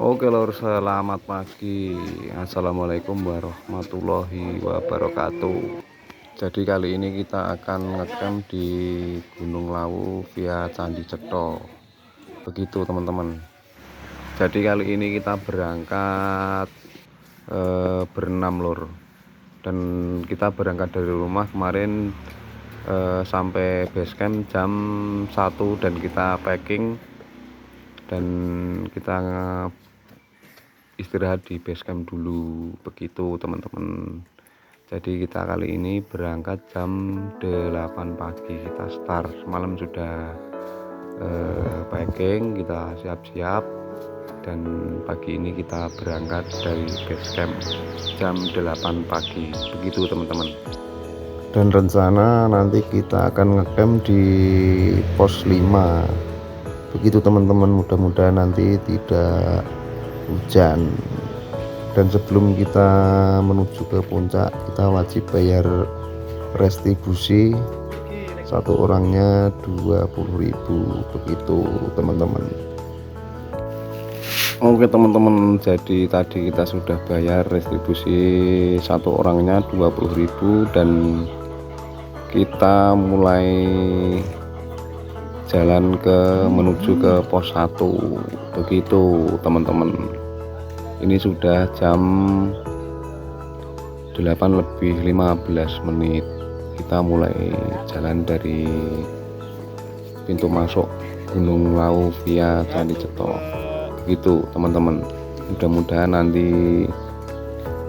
Oke lor, selamat pagi. Assalamualaikum warahmatullahi wabarakatuh. Jadi kali ini kita akan ngecamp di Gunung Lawu via Candi Cetha. Begitu teman-teman. Jadi kali ini kita berangkat berenam lor. Dan kita berangkat dari rumah kemarin sampai base camp jam 1 dan kita packing dan kita istirahat di base camp dulu. Begitu teman-teman. Jadi kita kali ini berangkat jam 8 pagi, kita start semalam sudah packing, kita siap-siap dan pagi ini kita berangkat dari base camp jam 8 pagi. Begitu teman-teman. Dan rencana nanti kita akan ngecamp di pos 5. Begitu teman-teman, mudah-mudahan nanti tidak hujan. Dan sebelum kita menuju ke puncak, kita wajib bayar retribusi, satu orangnya 20.000. Begitu teman-teman. Oke teman-teman, jadi tadi kita sudah bayar retribusi, satu orangnya 20.000 dan kita mulai jalan menuju ke pos 1. Begitu teman-teman. Ini sudah jam 8:15. Kita mulai jalan dari pintu masuk Gunung Lawu via Candi Cetha. Begitu teman-teman. Mudah-mudahan nanti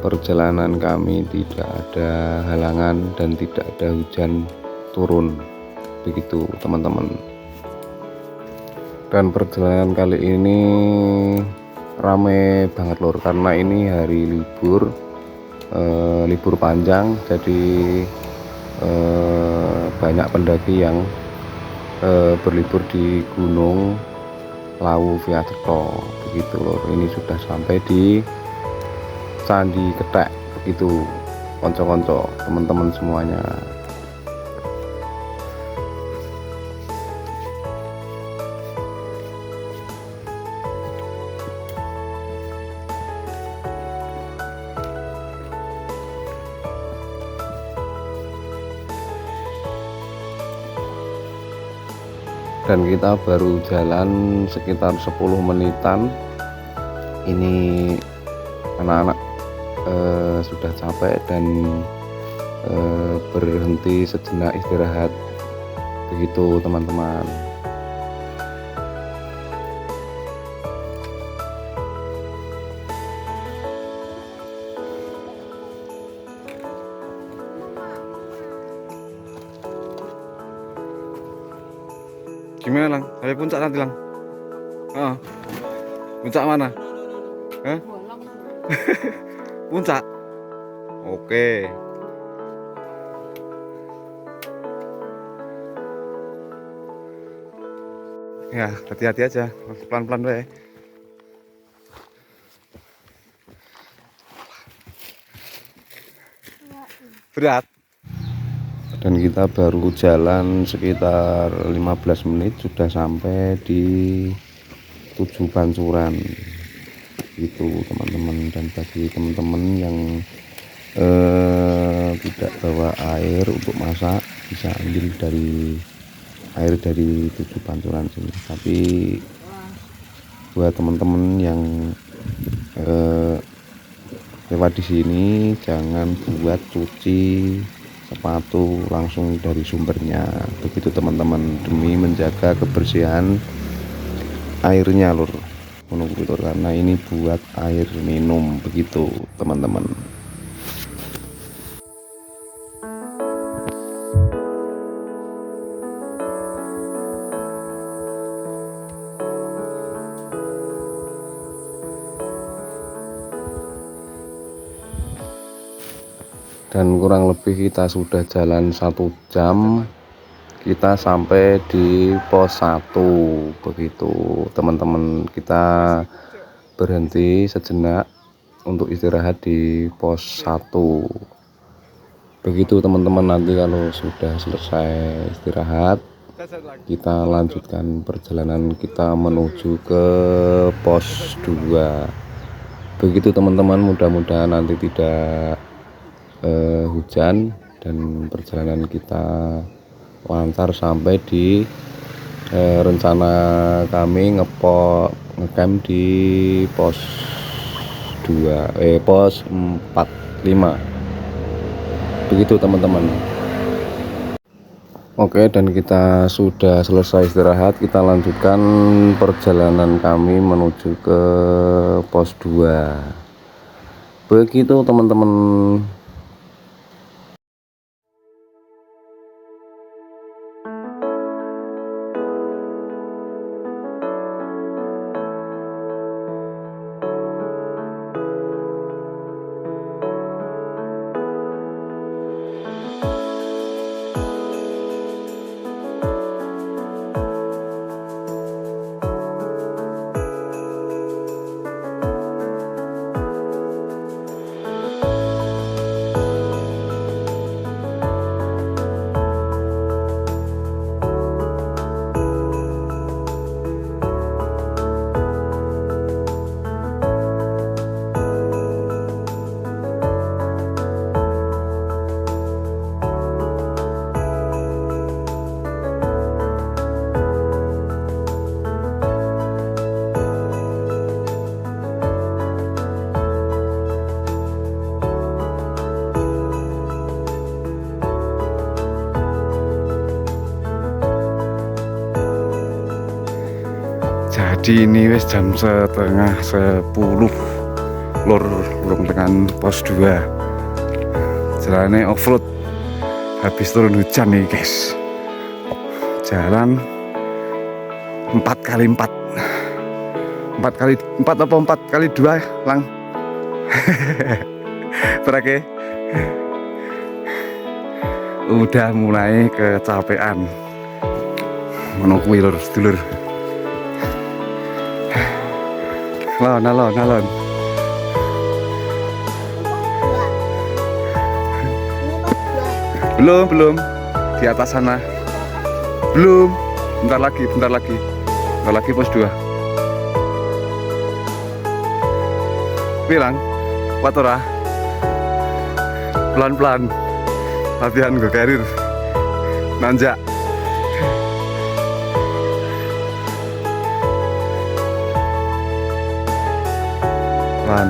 perjalanan kami tidak ada halangan dan tidak ada hujan turun. Begitu teman-teman. Dan perjalanan kali ini rame banget lor, karena ini hari libur, libur panjang. Jadi banyak pendaki yang berlibur di Gunung Lawu via Cetha. Begitu lor. Ini sudah sampai di Candi Kethek. Begitu konco-konco teman-teman semuanya. Dan kita baru jalan sekitar 10 menitan. Ini anak-anak sudah capek dan berhenti sejenak istirahat. Begitu teman-teman. Gimana lang? Sampai puncak nanti lang? Puncak mana? Puncak? Oke. Ya, hati-hati aja, pelan-pelan deh. Berat. Dan kita baru jalan sekitar 15 menit sudah sampai di 7 Pancuran. Gitu teman-teman. Dan bagi teman-teman yang tidak bawa air untuk masak, bisa ambil dari air dari 7 Pancuran sini. Tapi buat teman-teman yang lewat di sini, jangan buat cuci sepatu langsung dari sumbernya. Begitu teman-teman, demi menjaga kebersihan airnya lur, karena ini buat air minum. Begitu teman-teman. Dan kurang lebih kita sudah jalan 1 jam, kita sampai di pos 1. Begitu teman-teman. Kita berhenti sejenak untuk istirahat di pos 1. Begitu teman-teman. Nanti kalau sudah selesai istirahat, kita lanjutkan perjalanan kita menuju ke pos 2. Begitu teman-teman, mudah-mudahan nanti tidak hujan dan perjalanan kita lancar sampai di rencana kami ngecamp di pos 2 pos 45. Begitu teman-teman. Oke, dan kita sudah selesai istirahat, kita lanjutkan perjalanan kami menuju ke pos 2. Begitu teman-teman. Jadi ini wis jam setengah 10 lur dengan pos 2. Jalannya offroad, habis turun hujan nih guys. Jalan 4x4 apa 4x2 lang. Terakhir udah mulai kecapean menunggu lur sedulur. Alon. Belum di atas sana. Belum. Bentar lagi pos 2. Bilang, watora. Pelan-pelan. Latihan gue karir. Nanjak.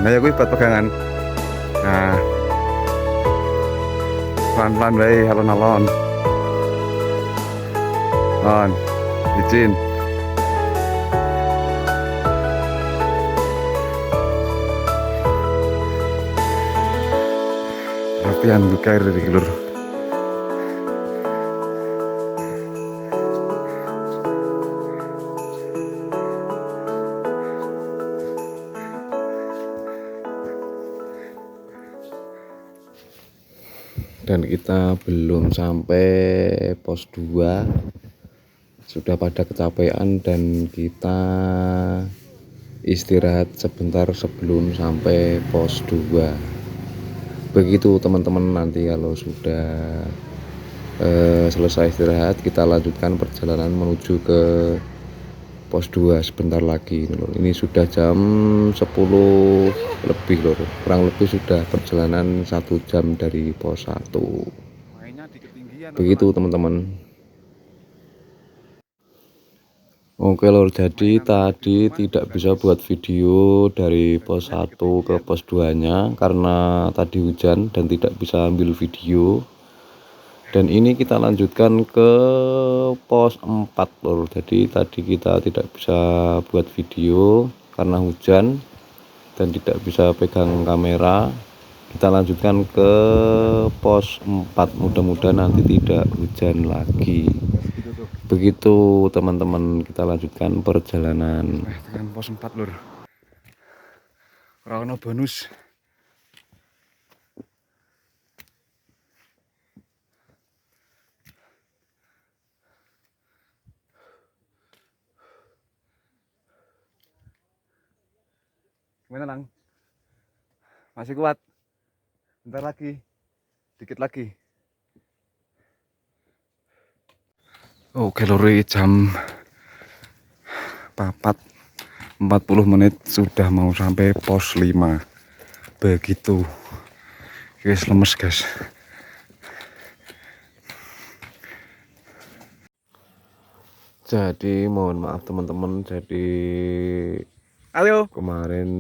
Ayo gue buat pegangan. Nah, pelan-pelan baik, alon-alon. Izin. Latihan gue karir dari lur. Dan kita belum sampai pos 2, sudah pada kecapean dan kita istirahat sebentar sebelum sampai pos 2. Begitu teman-teman, nanti kalau sudah selesai istirahat kita lanjutkan perjalanan menuju ke pos 2 sebentar lagi lor. Ini sudah jam 10 lebih lor, kurang lebih sudah perjalanan 1 jam dari pos 1. Begitu teman-teman. Oke lor, jadi tadi tidak bisa buat video dari pos 1 ke pos 2 nya karena tadi hujan dan tidak bisa ambil video. Dan ini kita lanjutkan ke pos 4 lor. Jadi tadi kita tidak bisa buat video karena hujan dan tidak bisa pegang kamera. Kita lanjutkan ke pos 4, mudah-mudahan nanti tidak hujan lagi. Begitu teman-teman, kita lanjutkan perjalanan. Dengan pos 4 lor. Ora ono bonus. Gimana lang? Masih kuat? Bentar lagi, dikit lagi. Oke lori jam 4:40 menit sudah mau sampai pos 5. Begitu guys, lemes guys. Jadi mohon maaf teman-teman, jadi Halo. kemarin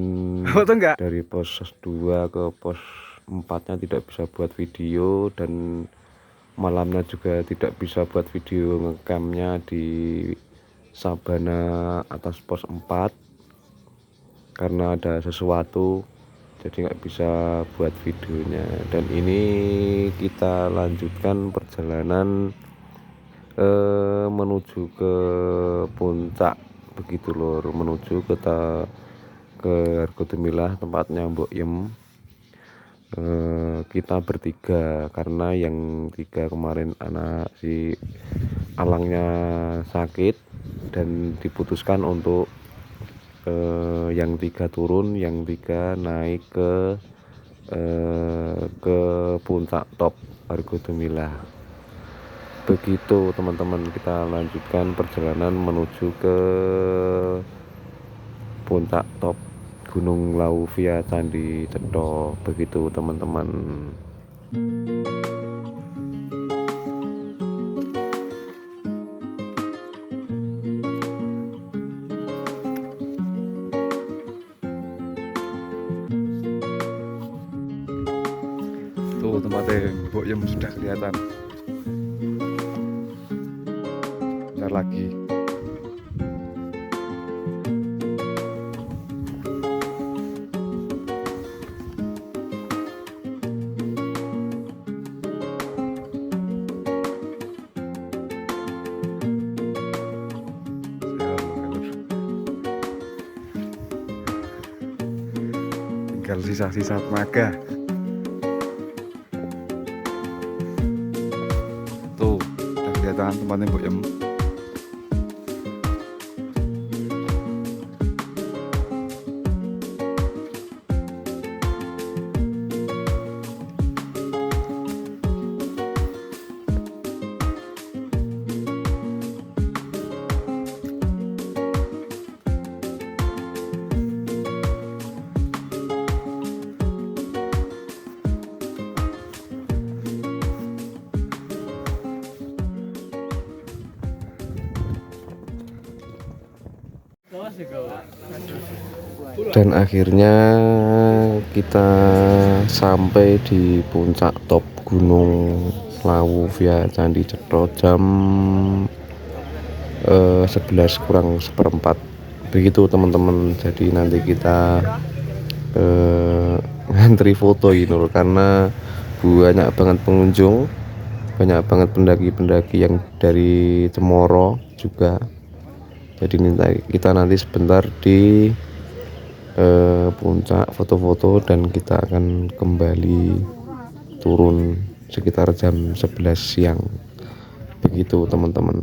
Foto enggak? dari pos 2 ke pos 4-nya tidak bisa buat video, dan malamnya juga tidak bisa buat video ngecampnya di Sabana atas pos 4 karena ada sesuatu, jadi nggak bisa buat videonya. Dan ini kita lanjutkan perjalanan menuju ke puncak begitu lor, menuju ke Argotemilah tempatnya Mbok Yem. Kita bertiga karena yang 3 kemarin anak si Alangnya sakit, dan diputuskan untuk yang 3 turun, yang 3 naik ke puncak top Argotemilah. Begitu teman-teman, kita lanjutkan perjalanan menuju ke puncak top Gunung Lawu via Candi Cetro. Begitu teman-teman. Tuh tempatnya Mbok Yem sudah kelihatan. Bentar lagi. Tinggal sisa-sisa tenaga. Tuh udah kelihatan tempatnya Mbok Yem. Dan akhirnya kita sampai di puncak top Gunung Lawu via Candi Cetro jam 11 kurang seperempat. Begitu teman-teman. Jadi nanti kita ngantri foto ini loh, karena banyak banget pengunjung, banyak banget pendaki-pendaki yang dari Cemoro juga. Jadi kita nanti sebentar di puncak foto-foto, dan kita akan kembali turun sekitar jam 11 siang. Begitu teman-teman.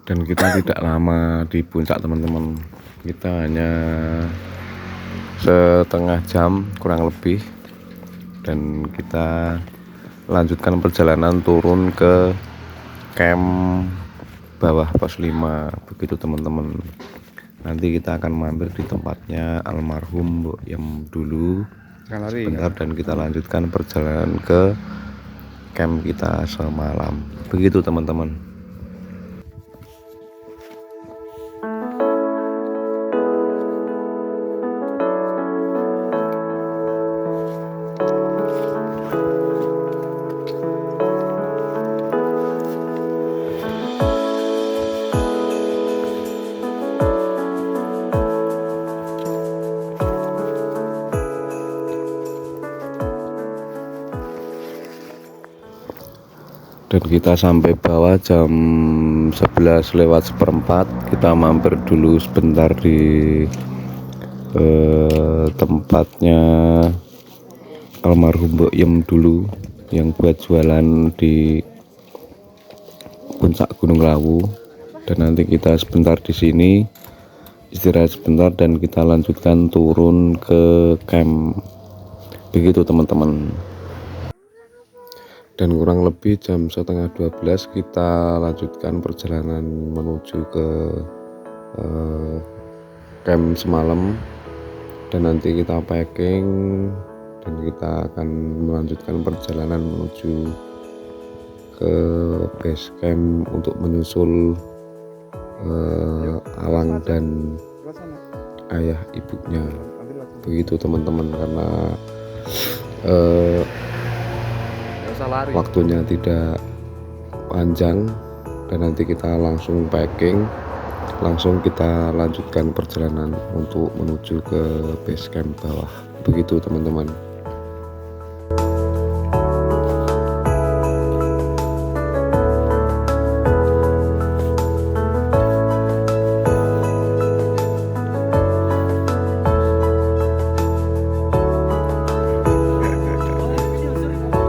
Dan kita tidak lama di puncak teman-teman, kita hanya setengah jam kurang lebih, dan kita lanjutkan perjalanan turun ke camp bawah pos 5. Begitu teman-teman. Nanti kita akan mampir di tempatnya almarhum Mbok Yem dulu sebentar, dan kita lanjutkan perjalanan ke camp kita semalam. Begitu teman-teman. Dan kita sampai bawah jam 11 lewat seperempat. Kita mampir dulu sebentar di tempatnya almarhum Mbok Yem dulu, yang buat jualan di puncak Gunung Lawu. dan nanti kita sebentar di sini istirahat sebentar dan kita lanjutkan turun ke camp, begitu teman-teman. Dan kurang lebih jam setengah 12 kita lanjutkan perjalanan menuju ke camp semalam, dan nanti kita packing dan kita akan melanjutkan perjalanan menuju ke base camp untuk menyusul Alang dan ayah ibunya, begitu teman-teman. Karena waktunya tidak panjang dan nanti kita langsung packing, langsung kita lanjutkan perjalanan untuk menuju ke base camp bawah, begitu teman-teman.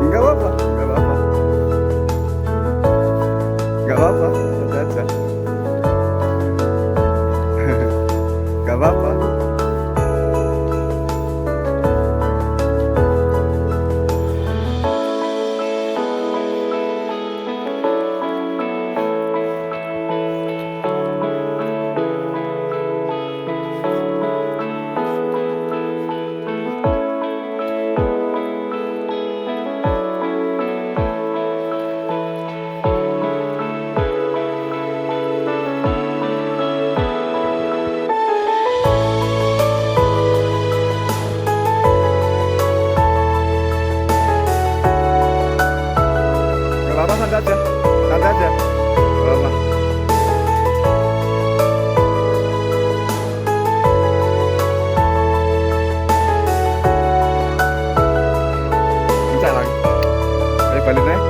Enggak apa-apa, enggak apa-apa. Enggak apa-apa, santai aja. Enggak apa-apa. Enggak apa-apa, santai aja. Santai aja. Enggak apa-apa. Pencet lagi. Ayo balik deh.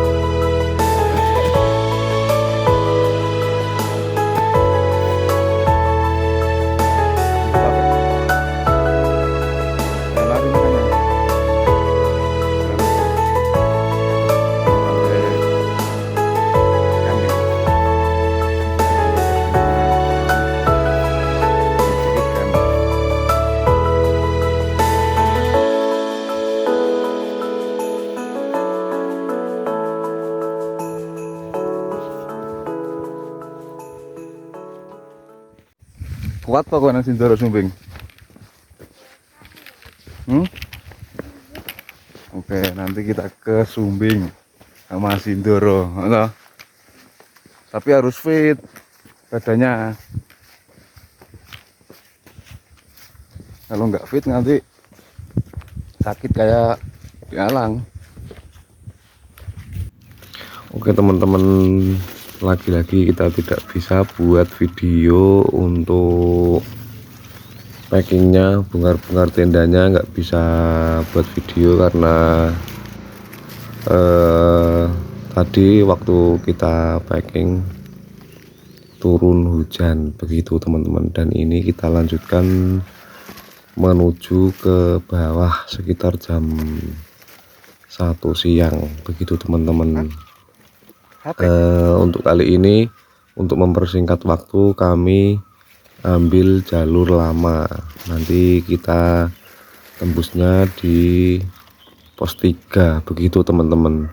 Kuat apa kau nang Sindoro Sumbing? Oke, nanti kita ke Sumbing sama Sindoro, halo. Tapi harus fit badannya. Kalau nggak fit nanti sakit kayak di Alang. Oke teman-teman, lagi-lagi kita tidak bisa buat video untuk packingnya, bongkar-bongkar tendanya nggak bisa buat video karena tadi waktu kita packing turun hujan, begitu teman-teman. Dan ini kita lanjutkan menuju ke bawah sekitar jam 1 siang, begitu teman-teman. Untuk kali ini, untuk mempersingkat waktu, kami ambil jalur lama. Nanti kita tembusnya di pos 3, begitu teman-teman.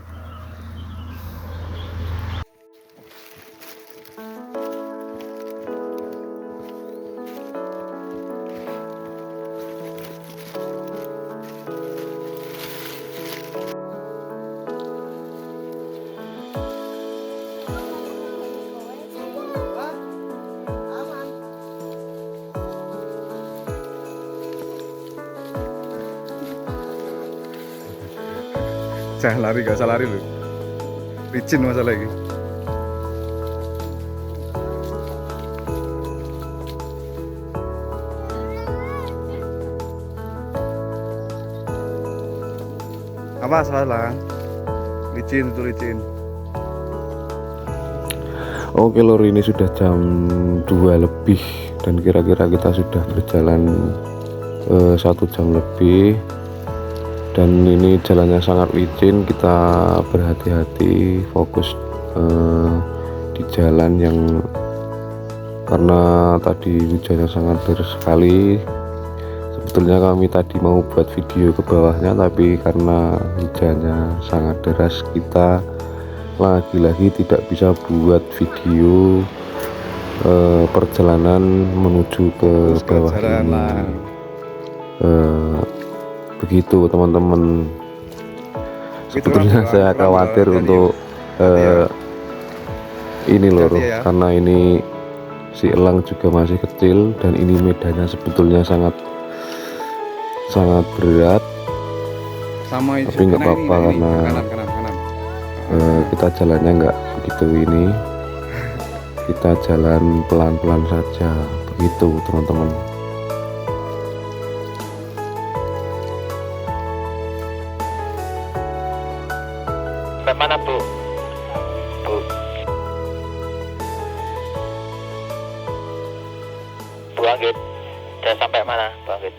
Jangan lari, gak usah lari lu. Licin masalah ini. Apa salah? Licin itu licin. Oke lor, ini sudah jam 2 lebih dan kira-kira kita sudah berjalan 1 jam lebih. Dan ini jalannya sangat licin, kita berhati-hati fokus di jalan yang karena tadi hujannya sangat deras sekali. Sebetulnya kami tadi mau buat video ke bawahnya, tapi karena hujannya sangat deras kita lagi-lagi tidak bisa buat video perjalanan menuju ke bawah ini. Begitu teman-teman. Sebetulnya saya khawatir untuk ini loh, karena ini si elang juga masih kecil dan ini medannya sebetulnya sangat berat. Tapi nggak apa-apa karena kita jalannya nggak begitu ini, kita jalan pelan-pelan saja, begitu teman-teman. Sampai mana Bu? Bu Anggit, udah sampai mana Bu Anggit?